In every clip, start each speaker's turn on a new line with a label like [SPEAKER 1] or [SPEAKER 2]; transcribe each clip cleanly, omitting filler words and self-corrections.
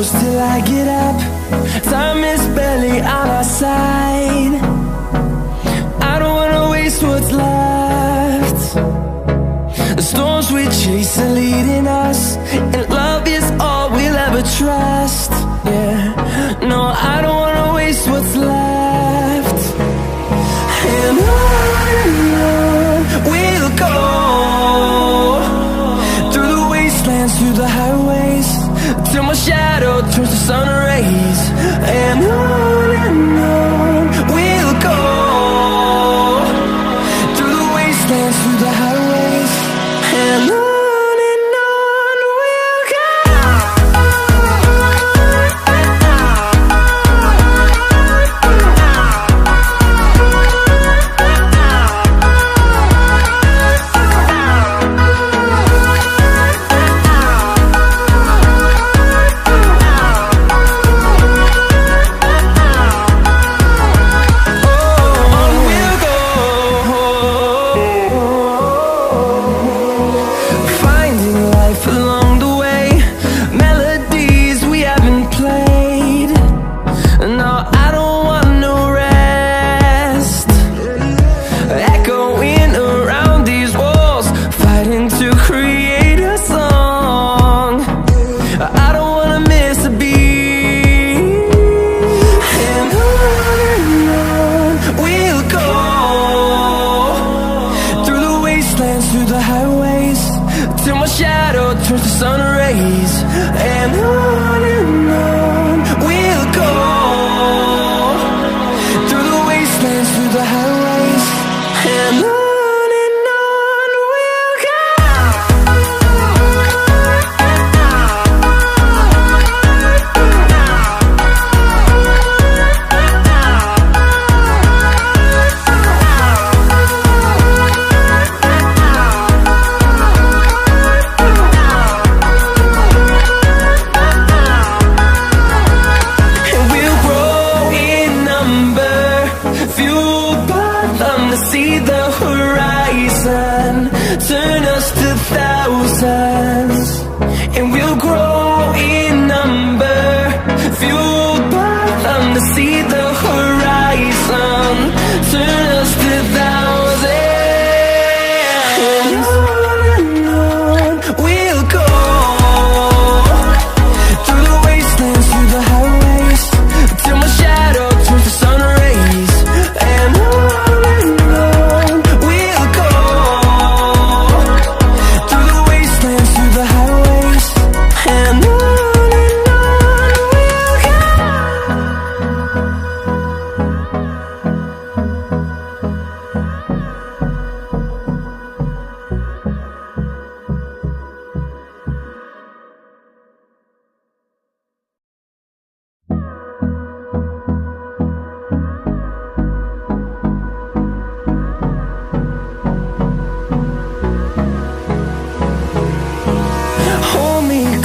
[SPEAKER 1] close till I get up. Time is barely on our side. I don't wanna waste what's left. The storms we chase are leading us, and love is all we'll ever trust. Yeah, no, I don't wanna waste what's left. And on we'll go, through the wastelands, through the highways, till my shadow turns to sun rays. And on we'll go, through the wastelands, through the highways, and on we'll go.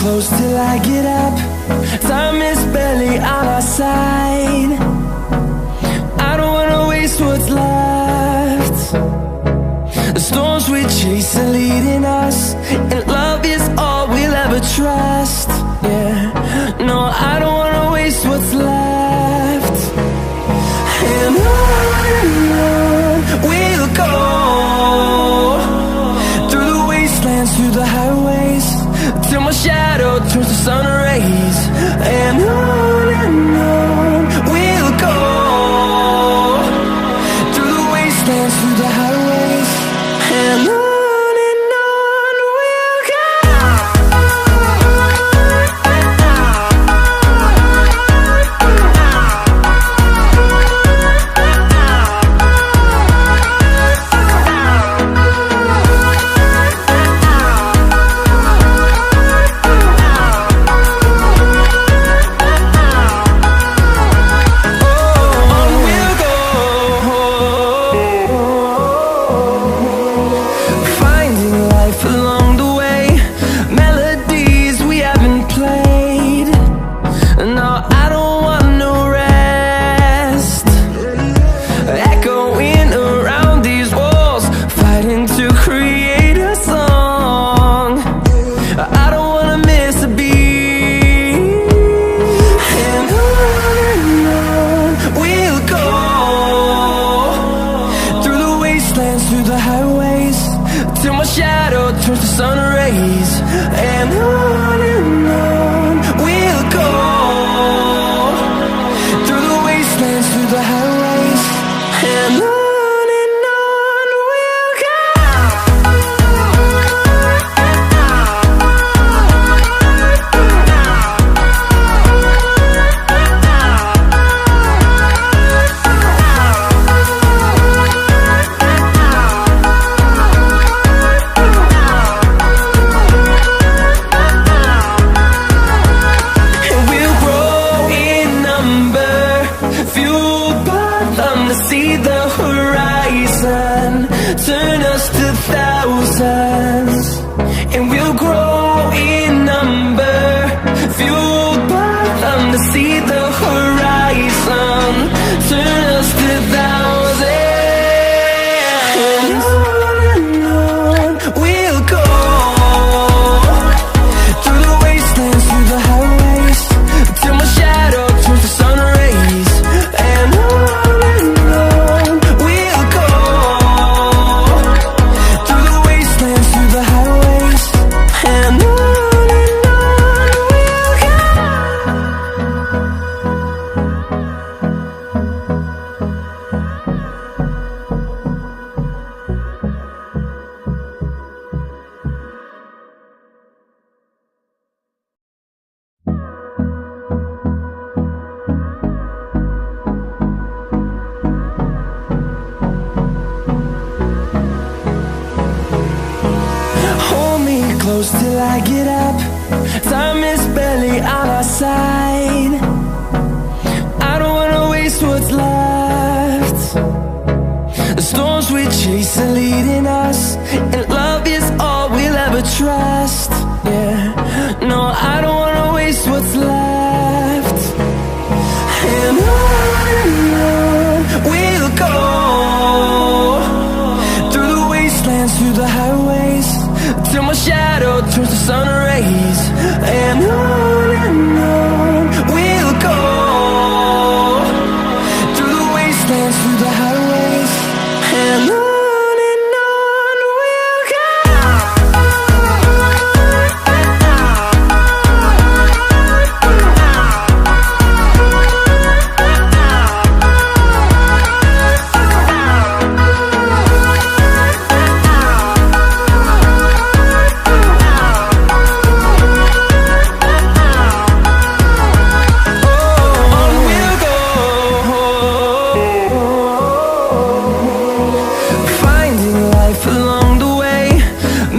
[SPEAKER 1] Close till I get up. Time is barely on our side. I don't wanna waste what's left. The storms we chase are leading us, and love is all we'll ever trust. Yeah, no, I don't wanna waste what's left. And on we'll go, through the wastelands, through the highways, till my shadow turns to sun rays. And on we'll go, through the wastelands, through the highways, and on we'll go. fueled by them to see the horizon, turn us to thousands, and we'll grow in number. Fueled by them to see the horizon, turn us to thousands, and on we'll go, through the wastelands, through the highways, till my shadow turns to sun rays. And on we'll go, through the wastelands, through the highways, and on we'll go. Hold me close till I get up. Time is barely on our side. I don't wanna waste what's left. The storms we chase are leading us, and love is all we'll ever trust. Yeah, no, I don't wanna waste what's left. And on we'll go, through the wastelands, through the highways, till my shadow turns to sun rays. And on we'll go, through the wastelands, through the highways, and on we'll go. Finding life along the way,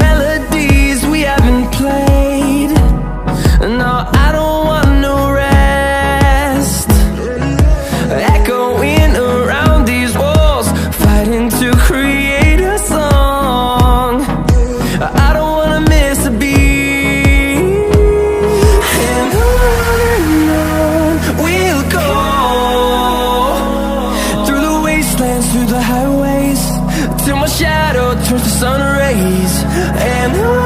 [SPEAKER 1] melodies we haven't played. No, I don't want no rest. Echoing around these walls, fighting to create a song. I don't wanna miss a beat. And on we'll go, through the wastelands, through the highways, till my shadow turns to sun rays. And on